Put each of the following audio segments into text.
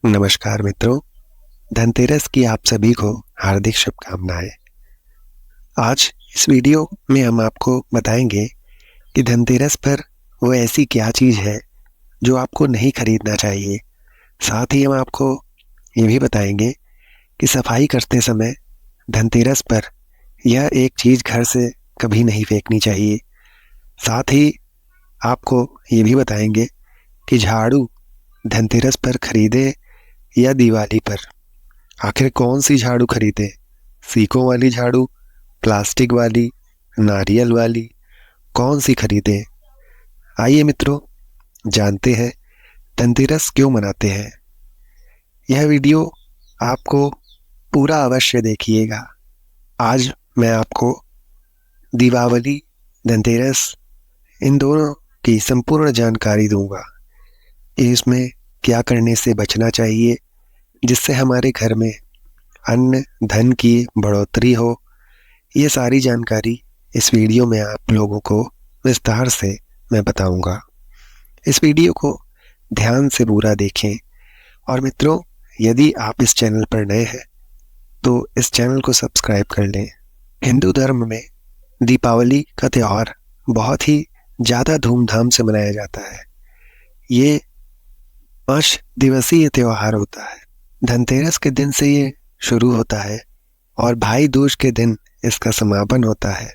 नमस्कार मित्रों, धनतेरस की आप सभी को हार्दिक शुभकामनाएं। आज इस वीडियो में हम आपको बताएंगे कि धनतेरस पर वो ऐसी क्या चीज़ है जो आपको नहीं खरीदना चाहिए। साथ ही हम आपको ये भी बताएंगे कि सफाई करते समय धनतेरस पर यह एक चीज़ घर से कभी नहीं फेंकनी चाहिए। साथ ही आपको ये भी बताएंगे कि झाड़ू धनतेरस पर खरीदे या दिवाली पर। आखिर कौन सी झाड़ू खरीदें? सीकों वाली झाड़ू, प्लास्टिक वाली, नारियल वाली, कौन सी खरीदें? आइए मित्रों, जानते हैं धनतेरस क्यों मनाते हैं। यह वीडियो आपको पूरा अवश्य देखिएगा। आज मैं आपको दीपावली, धनतेरस इन दोनों की संपूर्ण जानकारी दूंगा। इसमें क्या करने से बचना चाहिए जिससे हमारे घर में अन्न धन की बढ़ोतरी हो। ये सारी जानकारी इस वीडियो में आप लोगों को विस्तार से मैं बताऊंगा। इस वीडियो को ध्यान से पूरा देखें। और मित्रों, यदि आप इस चैनल पर नए हैं तो इस चैनल को सब्सक्राइब कर लें। हिंदू धर्म में दीपावली का त्यौहार बहुत ही ज़्यादा धूमधाम से मनाया जाता है। ये 5 दिवसीय त्यौहार होता है। धनतेरस के दिन से ये शुरू होता है और भाई दूज के दिन इसका समापन होता है।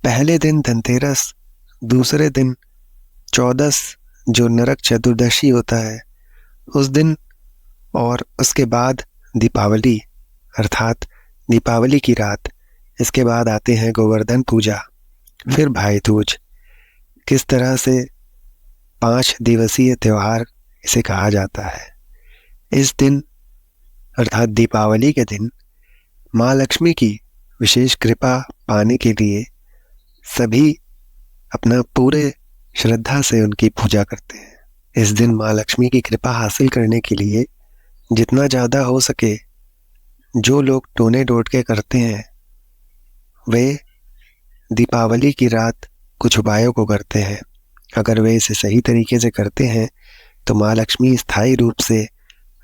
पहले दिन धनतेरस, दूसरे दिन चौदस जो नरक चतुर्दशी होता है उस दिन, और उसके बाद दीपावली अर्थात दीपावली की रात। इसके बाद आते हैं गोवर्धन पूजा, फिर भाई दूज। किस तरह से 5 दिवसीय त्यौहार इसे कहा जाता है। इस दिन अर्थात दीपावली के दिन माँ लक्ष्मी की विशेष कृपा पाने के लिए सभी अपना पूरे श्रद्धा से उनकी पूजा करते हैं। इस दिन माँ लक्ष्मी की कृपा हासिल करने के लिए जितना ज़्यादा हो सके जो लोग टोने टोटके करते हैं वे दीपावली की रात कुछ उपायों को करते हैं। अगर वे इसे सही तरीके से करते हैं तो माँ लक्ष्मी स्थायी रूप से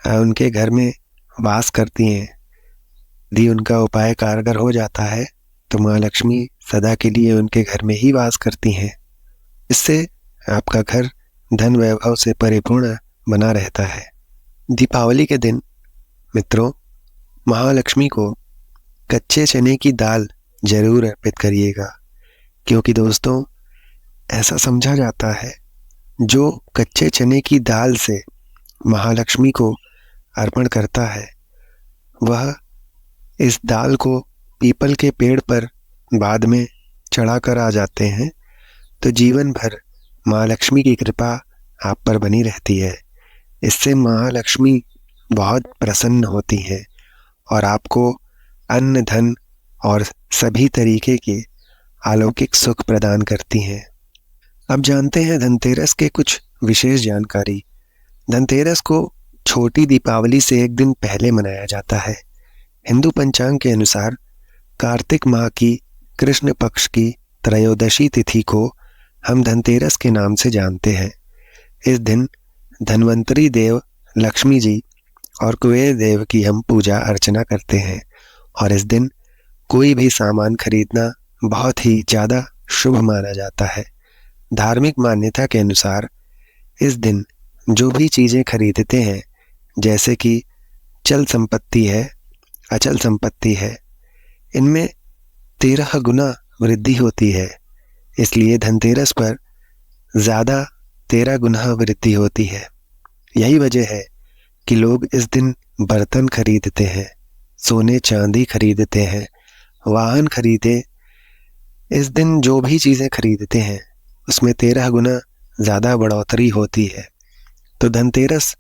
उनके घर में वास करती हैं। यदि उनका उपाय कारगर हो जाता है तो माँ लक्ष्मी सदा के लिए उनके घर में ही वास करती हैं। इससे आपका घर धन वैभव से परिपूर्ण बना रहता है। दीपावली के दिन मित्रों, महालक्ष्मी को कच्चे चने की दाल जरूर अर्पित करिएगा, क्योंकि दोस्तों ऐसा समझा जाता है जो कच्चे चने की दाल से महालक्ष्मी को अर्पण करता है वह इस दाल को पीपल के पेड़ पर बाद में चढ़ाकर आ जाते हैं तो जीवन भर माँ लक्ष्मी की कृपा आप पर बनी रहती है। इससे माँ लक्ष्मी बहुत प्रसन्न होती हैं और आपको अन्न धन और सभी तरीके के अलौकिक सुख प्रदान करती हैं। अब जानते हैं धनतेरस के कुछ विशेष जानकारी। धनतेरस को छोटी दीपावली से एक दिन पहले मनाया जाता है। हिंदू पंचांग के अनुसार कार्तिक माह की कृष्ण पक्ष की त्रयोदशी तिथि को हम धनतेरस के नाम से जानते हैं। इस दिन धन्वंतरी देव, लक्ष्मी जी और कुबेर देव की हम पूजा अर्चना करते हैं और इस दिन कोई भी सामान खरीदना बहुत ही ज़्यादा शुभ माना जाता है। धार्मिक मान्यता के अनुसार इस दिन जो भी चीज़ें खरीदते हैं, जैसे कि चल संपत्ति है, अचल संपत्ति है, इनमें 13 गुना वृद्धि होती है। इसलिए धनतेरस पर ज़्यादा 13 गुना वृद्धि होती है। यही वजह है कि लोग इस दिन बर्तन खरीदते हैं, सोने चांदी खरीदते हैं, वाहन खरीदे। इस दिन जो भी चीज़ें खरीदते हैं उसमें 13 गुना ज़्यादा बढ़ोतरी होती है। तो धनतेरस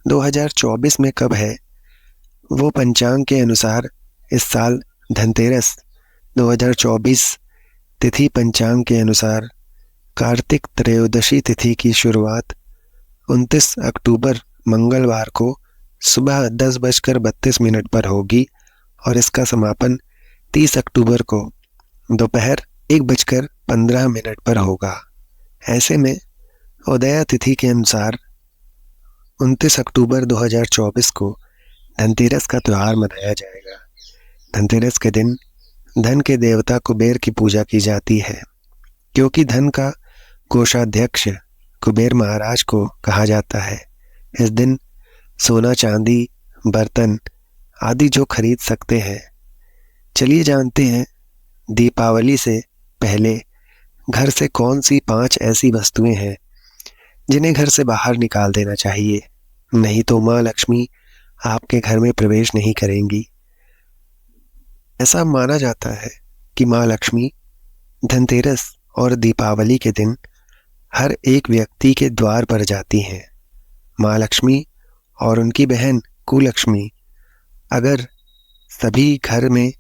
2024 में कब है? वो पंचांग के अनुसार इस साल धनतेरस 2024 तिथि पंचांग के अनुसार कार्तिक त्रयोदशी तिथि की शुरुआत 29 अक्टूबर मंगलवार को सुबह 10:32 पर होगी और इसका समापन 30 अक्टूबर को दोपहर 1:15 पर होगा। ऐसे में उदया तिथि के अनुसार 29 अक्टूबर 2024 को धनतेरस का त्यौहार मनाया जाएगा। धनतेरस के दिन धन के देवता कुबेर की पूजा की जाती है, क्योंकि धन का कोषाध्यक्ष कुबेर महाराज को कहा जाता है। इस दिन सोना, चांदी, बर्तन आदि जो खरीद सकते हैं। चलिए जानते हैं दीपावली से पहले घर से कौन सी 5 ऐसी वस्तुएं हैं जिन्हें घर से बाहर निकाल देना चाहिए, नहीं तो माँ लक्ष्मी आपके घर में प्रवेश नहीं करेंगी। ऐसा माना जाता है कि माँ लक्ष्मी धनतेरस और दीपावली के दिन हर एक व्यक्ति के द्वार पर जाती हैं। माँ लक्ष्मी और उनकी बहन कुलक्ष्मी अगर सभी घर में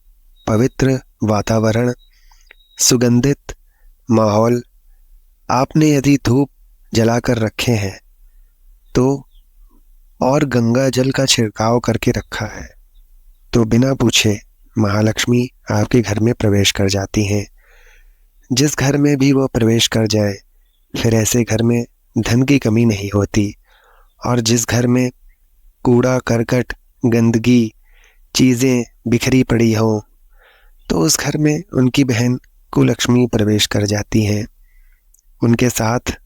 पवित्र वातावरण, सुगंधित माहौल, आपने यदि धूप जलाकर रखे हैं तो और गंगा जल का छिड़काव करके रखा है, तो बिना पूछे महालक्ष्मी आपके घर में प्रवेश कर जाती हैं। जिस घर में भी वो प्रवेश कर जाए, फिर ऐसे घर में धन की कमी नहीं होती। और जिस घर में कूड़ा करकट, गंदगी, चीज़ें बिखरी पड़ी हों, तो उस घर में उनकी बहन कुलक्ष्मी प्रवेश कर जाती हैं। उनके साथ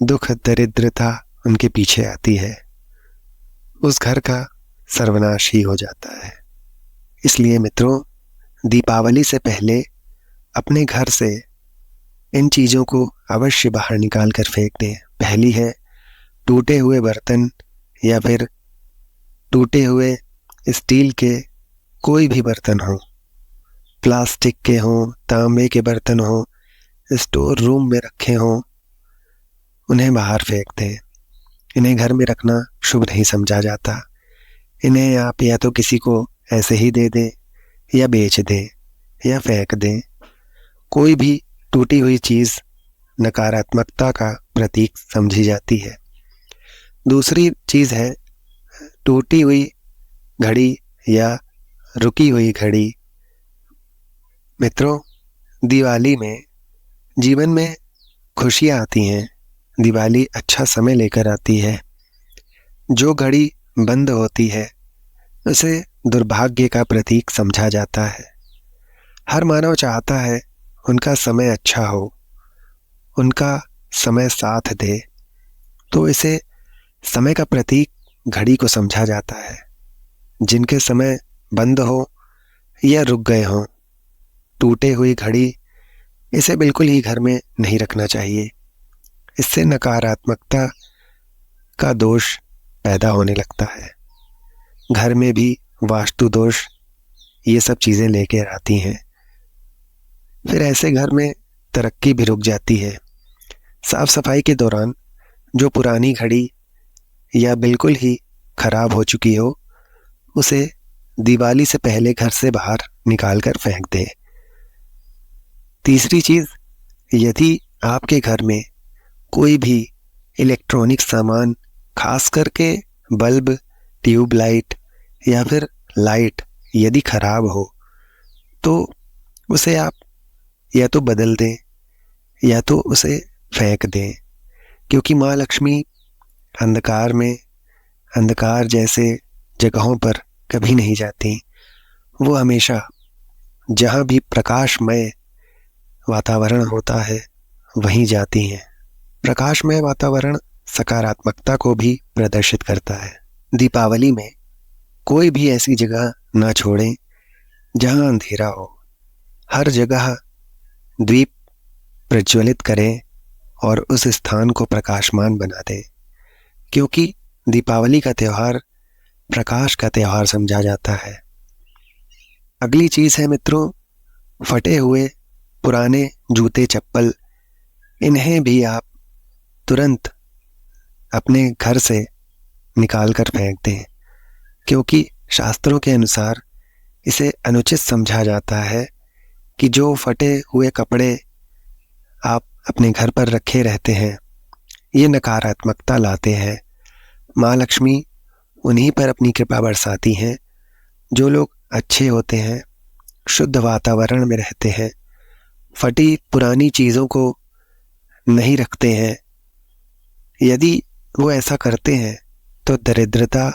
दुख दरिद्रता उनके पीछे आती है, उस घर का सर्वनाश ही हो जाता है। इसलिए मित्रों, दीपावली से पहले अपने घर से इन चीज़ों को अवश्य बाहर निकाल कर फेंक दें। पहली है टूटे हुए बर्तन या फिर टूटे हुए स्टील के कोई भी बर्तन हो, प्लास्टिक के हों, तांबे के बर्तन हों, स्टोर रूम में रखे हों, उन्हें बाहर फेंक दें। इन्हें घर में रखना शुभ नहीं समझा जाता। इन्हें आप या तो किसी को ऐसे ही दे दें या बेच दें या फेंक दें। कोई भी टूटी हुई चीज़ नकारात्मकता का प्रतीक समझी जाती है। दूसरी चीज़ है टूटी हुई घड़ी या रुकी हुई घड़ी। मित्रों, दिवाली में जीवन में खुशियाँ आती हैं। दिवाली अच्छा समय लेकर आती है। जो घड़ी बंद होती है उसे दुर्भाग्य का प्रतीक समझा जाता है। हर मानव चाहता है उनका समय अच्छा हो, उनका समय साथ दे, तो इसे समय का प्रतीक घड़ी को समझा जाता है। जिनके समय बंद हो या रुक गए हों, टूटे हुई घड़ी, इसे बिल्कुल ही घर में नहीं रखना चाहिए। इससे नकारात्मकता का दोष पैदा होने लगता है। घर में भी वास्तु दोष ये सब चीज़ें लेकर आती हैं। फिर ऐसे घर में तरक्की भी रुक जाती है। साफ सफाई के दौरान जो पुरानी घड़ी या बिल्कुल ही खराब हो चुकी हो, उसे दिवाली से पहले घर से बाहर निकाल कर फेंक दें। तीसरी चीज़, यदि आपके घर में कोई भी इलेक्ट्रॉनिक सामान, खास करके बल्ब, ट्यूबलाइट या फिर लाइट यदि खराब हो, तो उसे आप या तो बदल दें या तो उसे फेंक दें। क्योंकि माँ लक्ष्मी अंधकार में, अंधकार जैसे जगहों पर कभी नहीं जाती। वो हमेशा जहाँ भी प्रकाशमय वातावरण होता है वहीं जाती हैं। प्रकाशमय वातावरण सकारात्मकता को भी प्रदर्शित करता है। दीपावली में कोई भी ऐसी जगह ना छोड़ें जहाँ अंधेरा हो। हर जगह दीप प्रज्वलित करें और उस स्थान को प्रकाशमान बना दें, क्योंकि दीपावली का त्यौहार प्रकाश का त्यौहार समझा जाता है। अगली चीज़ है मित्रों, फटे हुए पुराने जूते चप्पल, इन्हें भी आप तुरंत अपने घर से निकाल कर फेंक दें, क्योंकि शास्त्रों के अनुसार इसे अनुचित समझा जाता है कि जो फटे हुए कपड़े आप अपने घर पर रखे रहते हैं, ये नकारात्मकता लाते हैं। माँ लक्ष्मी उन्हीं पर अपनी कृपा बरसाती हैं जो लोग अच्छे होते हैं, शुद्ध वातावरण में रहते हैं, फटी पुरानी चीज़ों को नहीं रखते हैं। यदि वो ऐसा करते हैं तो दरिद्रता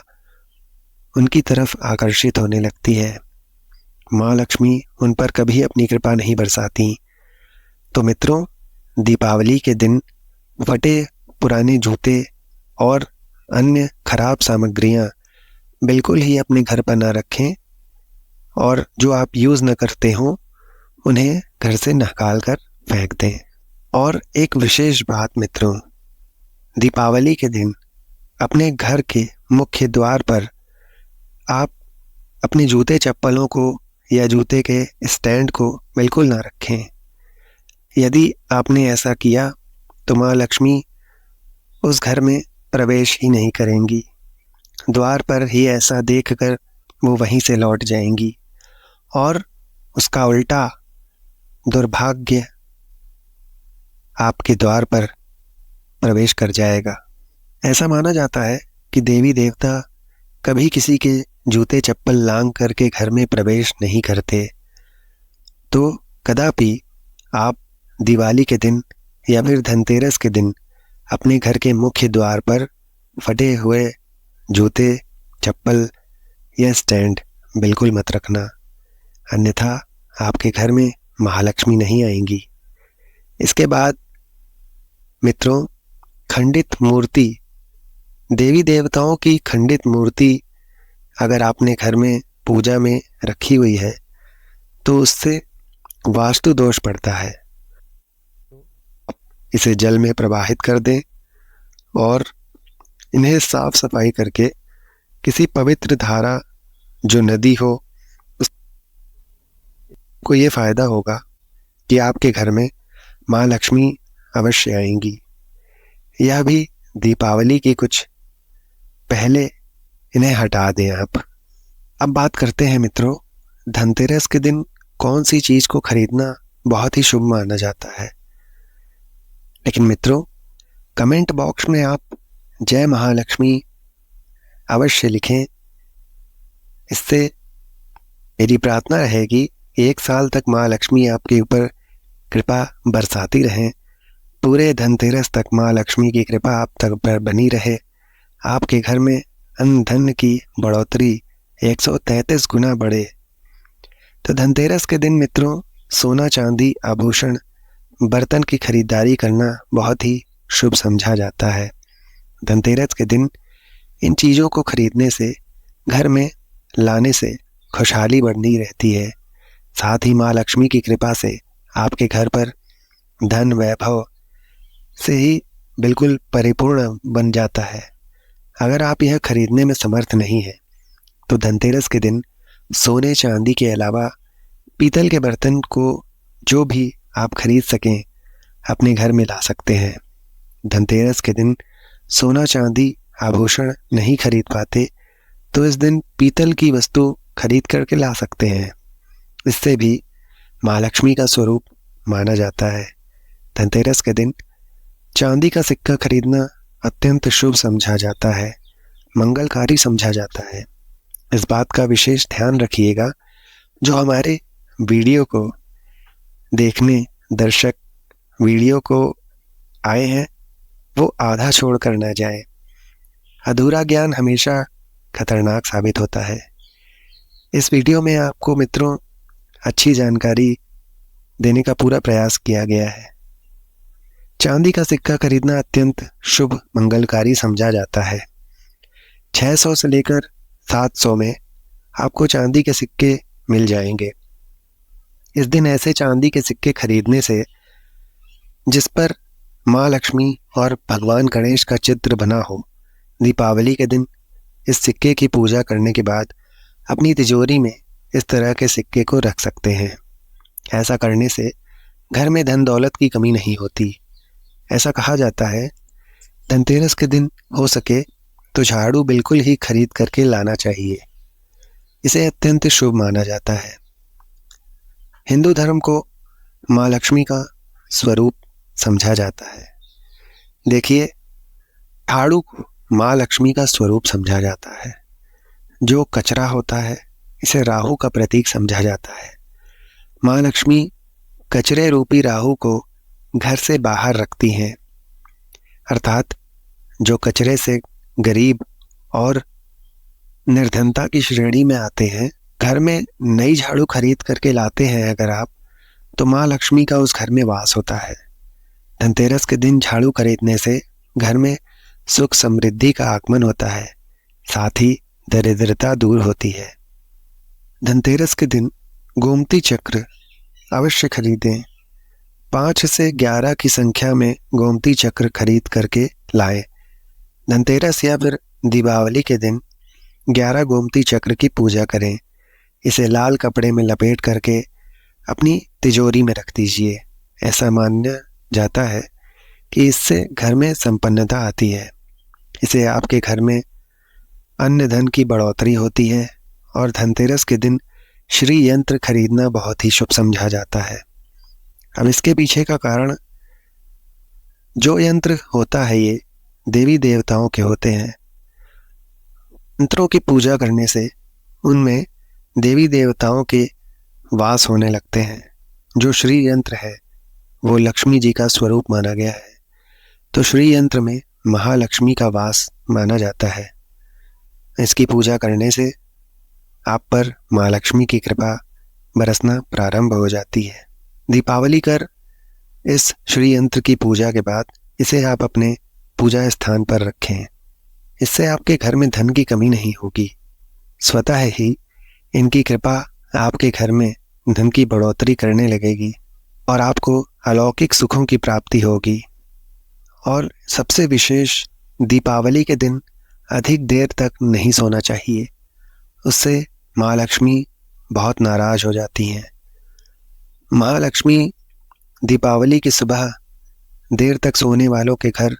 उनकी तरफ आकर्षित होने लगती है। माँ लक्ष्मी उन पर कभी अपनी कृपा नहीं बरसाती। तो मित्रों, दीपावली के दिन फटे पुराने जूते और अन्य खराब सामग्रियां बिल्कुल ही अपने घर पर न रखें, और जो आप यूज़ न करते हो उन्हें घर से निकाल कर फेंक दें। और एक विशेष बात मित्रों, दीपावली के दिन अपने घर के मुख्य द्वार पर आप अपने जूते चप्पलों को या जूते के स्टैंड को बिल्कुल ना रखें। यदि आपने ऐसा किया तो माँ लक्ष्मी उस घर में प्रवेश ही नहीं करेंगी। द्वार पर ही ऐसा देखकर वो वहीं से लौट जाएंगी और उसका उल्टा दुर्भाग्य आपके द्वार पर प्रवेश कर जाएगा। ऐसा माना जाता है कि देवी देवता कभी किसी के जूते चप्पल लांघ करके घर में प्रवेश नहीं करते। तो कदापि आप दिवाली के दिन या फिर धनतेरस के दिन अपने घर के मुख्य द्वार पर फटे हुए जूते चप्पल या स्टैंड बिल्कुल मत रखना, अन्यथा आपके घर में महालक्ष्मी नहीं आएंगी। इसके बाद मित्रों, खंडित मूर्ति, देवी देवताओं की खंडित मूर्ति अगर आपने घर में पूजा में रखी हुई है तो उससे वास्तु दोष पड़ता है। इसे जल में प्रवाहित कर दें और इन्हें साफ सफाई करके किसी पवित्र धारा, जो नदी हो, उसको ये फायदा होगा कि आपके घर में माँ लक्ष्मी अवश्य आएंगी। यह भी दीपावली की कुछ पहले इन्हें हटा दें आप। अब बात करते हैं मित्रों, धनतेरस के दिन कौन सी चीज को खरीदना बहुत ही शुभ माना जाता है। लेकिन मित्रों, कमेंट बॉक्स में आप जय महालक्ष्मी अवश्य लिखें। इससे मेरी प्रार्थना रहेगी एक साल तक माँ लक्ष्मी आपके ऊपर कृपा बरसाती रहें। पूरे धनतेरस तक माँ लक्ष्मी की कृपा आप तक पर बनी रहे। आपके घर में अन्न धन की बढ़ोतरी 133 गुना बढ़े। तो धनतेरस के दिन मित्रों, सोना चांदी आभूषण बर्तन की खरीदारी करना बहुत ही शुभ समझा जाता है। धनतेरस के दिन इन चीज़ों को खरीदने से, घर में लाने से खुशहाली बढ़नी रहती है। साथ ही माँ लक्ष्मी की कृपा से आपके घर पर धन वैभव से ही बिल्कुल परिपूर्ण बन जाता है। अगर आप यह खरीदने में समर्थ नहीं है तो धनतेरस के दिन सोने चांदी के अलावा पीतल के बर्तन को जो भी आप खरीद सकें अपने घर में ला सकते हैं। धनतेरस के दिन सोना चांदी आभूषण नहीं खरीद पाते तो इस दिन पीतल की वस्तु खरीद करके ला सकते हैं। इससे भी माँ लक्ष्मी का स्वरूप माना जाता है। धनतेरस के दिन चांदी का सिक्का खरीदना अत्यंत शुभ समझा जाता है, मंगलकारी समझा जाता है। इस बात का विशेष ध्यान रखिएगा, जो हमारे वीडियो को देखने दर्शक वीडियो को आए हैं वो आधा छोड़ कर न जाए। अधूरा ज्ञान हमेशा खतरनाक साबित होता है। इस वीडियो में आपको मित्रों अच्छी जानकारी देने का पूरा प्रयास किया गया है। चांदी का सिक्का खरीदना अत्यंत शुभ मंगलकारी समझा जाता है। 600 से लेकर 700 में आपको चांदी के सिक्के मिल जाएंगे। इस दिन ऐसे चांदी के सिक्के खरीदने से जिस पर माँ लक्ष्मी और भगवान गणेश का चित्र बना हो, दीपावली के दिन इस सिक्के की पूजा करने के बाद अपनी तिजोरी में इस तरह के सिक्के को रख सकते हैं। ऐसा करने से घर में धन दौलत की कमी नहीं होती। ऐसा कहा जाता है धनतेरस के दिन हो सके तो झाड़ू बिल्कुल ही खरीद करके लाना चाहिए। इसे अत्यंत शुभ माना जाता है। हिंदू धर्म को माँ लक्ष्मी का स्वरूप समझा जाता है। देखिए, झाड़ू को माँ लक्ष्मी का स्वरूप समझा जाता है। जो कचरा होता है इसे राहु का प्रतीक समझा जाता है। माँ लक्ष्मी कचरे रूपी राहु को घर से बाहर रखती हैं, अर्थात जो कचरे से गरीब और निर्धनता की श्रेणी में आते हैं। घर में नई झाड़ू खरीद करके लाते हैं अगर आप, तो माँ लक्ष्मी का उस घर में वास होता है। धनतेरस के दिन झाड़ू खरीदने से घर में सुख समृद्धि का आगमन होता है, साथ ही दरिद्रता दूर होती है। धनतेरस के दिन गोमती चक्र अवश्य खरीदें। 5 से 11 की संख्या में गोमती चक्र खरीद करके लाएं। धनतेरस या फिर दीपावली के दिन 11 गोमती चक्र की पूजा करें। इसे लाल कपड़े में लपेट करके अपनी तिजोरी में रख दीजिए। ऐसा माना जाता है कि इससे घर में संपन्नता आती है। इसे आपके घर में अन्न धन की बढ़ोतरी होती है और धनतेरस के दिन श्री यंत्र खरीदना बहुत ही शुभ समझा जाता है। अब इसके पीछे का कारण, जो यंत्र होता है ये देवी देवताओं के होते हैं। यंत्रों की पूजा करने से उनमें देवी देवताओं के वास होने लगते हैं। जो श्री यंत्र है वो लक्ष्मी जी का स्वरूप माना गया है, तो श्री यंत्र में महालक्ष्मी का वास माना जाता है। इसकी पूजा करने से आप पर माँ लक्ष्मी की कृपा बरसना प्रारंभ हो जाती है। दीपावली कर इस श्री यंत्र की पूजा के बाद इसे आप अपने पूजा स्थान पर रखें। इससे आपके घर में धन की कमी नहीं होगी। स्वतः ही इनकी कृपा आपके घर में धन की बढ़ोतरी करने लगेगी और आपको अलौकिक सुखों की प्राप्ति होगी। और सबसे विशेष, दीपावली के दिन अधिक देर तक नहीं सोना चाहिए, उससे माँ लक्ष्मी बहुत नाराज हो जाती हैं। माँ लक्ष्मी दीपावली की सुबह देर तक सोने वालों के घर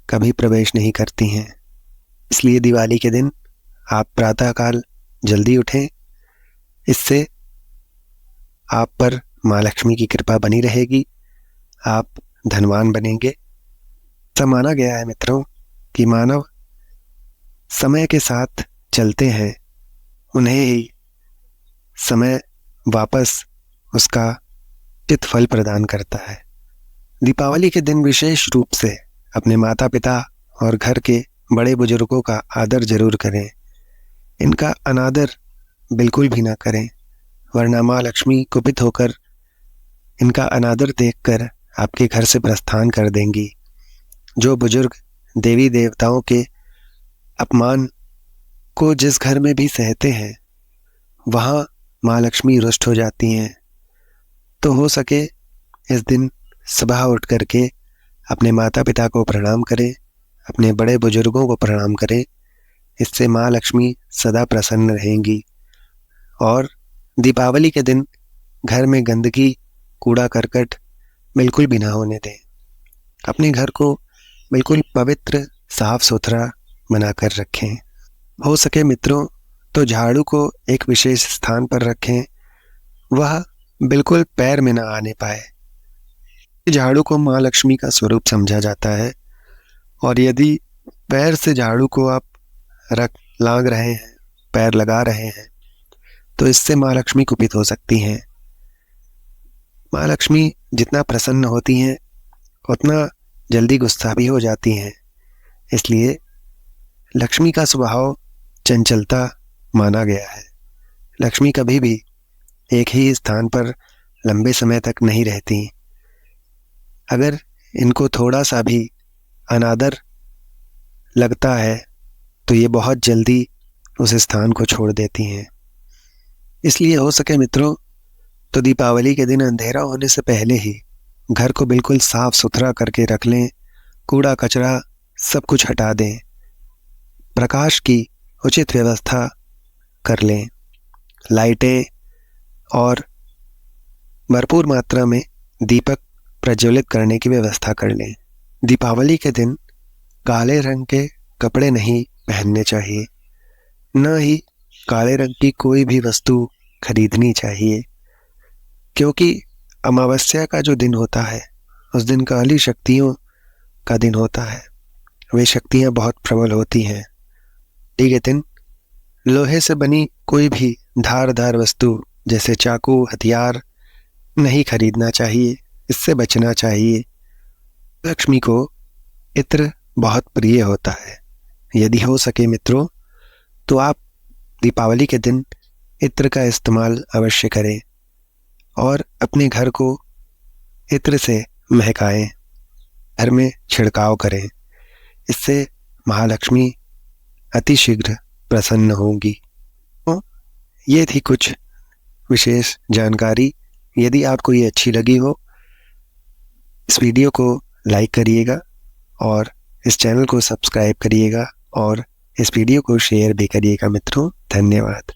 कभी प्रवेश नहीं करती हैं। इसलिए दिवाली के दिन आप प्रातःकाल जल्दी उठें। इससे आप पर माँ लक्ष्मी की कृपा बनी रहेगी, आप धनवान बनेंगे। ऐसा माना गया है मित्रों कि मानव समय के साथ चलते हैं, उन्हें ही समय वापस उसका उचित फल प्रदान करता है। दीपावली के दिन विशेष रूप से अपने माता पिता और घर के बड़े बुजुर्गों का आदर जरूर करें। इनका अनादर बिल्कुल भी ना करें, वरना माँ लक्ष्मी कुपित होकर इनका अनादर देखकर आपके घर से प्रस्थान कर देंगी। जो बुजुर्ग देवी देवताओं के अपमान को जिस घर में भी सहते हैं, वहाँ माँ लक्ष्मी रुष्ट हो जाती हैं। तो हो सके इस दिन सुबह उठ करके अपने माता पिता को प्रणाम करें, अपने बड़े बुजुर्गों को प्रणाम करें। इससे माँ लक्ष्मी सदा प्रसन्न रहेंगी। और दीपावली के दिन घर में गंदगी, कूड़ा करकट बिल्कुल भी ना होने दें। अपने घर को बिल्कुल पवित्र, साफ सुथरा बनाकर रखें। हो सके मित्रों तो झाड़ू को एक विशेष स्थान पर रखें, वह बिल्कुल पैर में ना आने पाए। झाड़ू को माँ लक्ष्मी का स्वरूप समझा जाता है, और यदि पैर से झाड़ू को आप लांग रहे हैं, पैर लगा रहे हैं, तो इससे माँ लक्ष्मी कुपित हो सकती हैं। माँ लक्ष्मी जितना प्रसन्न होती हैं उतना जल्दी गुस्सा भी हो जाती हैं। इसलिए लक्ष्मी का स्वभाव चंचलता माना गया है। लक्ष्मी कभी भी एक ही स्थान पर लंबे समय तक नहीं रहती। अगर इनको थोड़ा सा भी अनादर लगता है तो ये बहुत जल्दी उस स्थान को छोड़ देती हैं। इसलिए हो सके मित्रों तो दीपावली के दिन अंधेरा होने से पहले ही घर को बिल्कुल साफ सुथरा करके रख लें। कूड़ा कचरा सब कुछ हटा दें, प्रकाश की उचित व्यवस्था कर लें, लाइटें और भरपूर मात्रा में दीपक प्रज्वलित करने की व्यवस्था कर लें। दीपावली के दिन काले रंग के कपड़े नहीं पहनने चाहिए, न ही काले रंग की कोई भी वस्तु खरीदनी चाहिए, क्योंकि अमावस्या का जो दिन होता है उस दिन काली शक्तियों का दिन होता है। वे शक्तियाँ बहुत प्रबल होती हैं। होली के दिन लोहे से बनी कोई भी धारदार वस्तु जैसे चाकू, हथियार नहीं खरीदना चाहिए, इससे बचना चाहिए। लक्ष्मी को इत्र बहुत प्रिय होता है। यदि हो सके मित्रों तो आप दीपावली के दिन इत्र का इस्तेमाल अवश्य करें और अपने घर को इत्र से महकाएं, घर में छिड़काव करें। इससे महालक्ष्मी अतिशीघ्र प्रसन्न होंगी। तो ये थी कुछ विशेष जानकारी। यदि आपको ये अच्छी लगी हो, इस वीडियो को लाइक करिएगा और इस चैनल को सब्सक्राइब करिएगा और इस वीडियो को शेयर भी करिएगा मित्रों। धन्यवाद।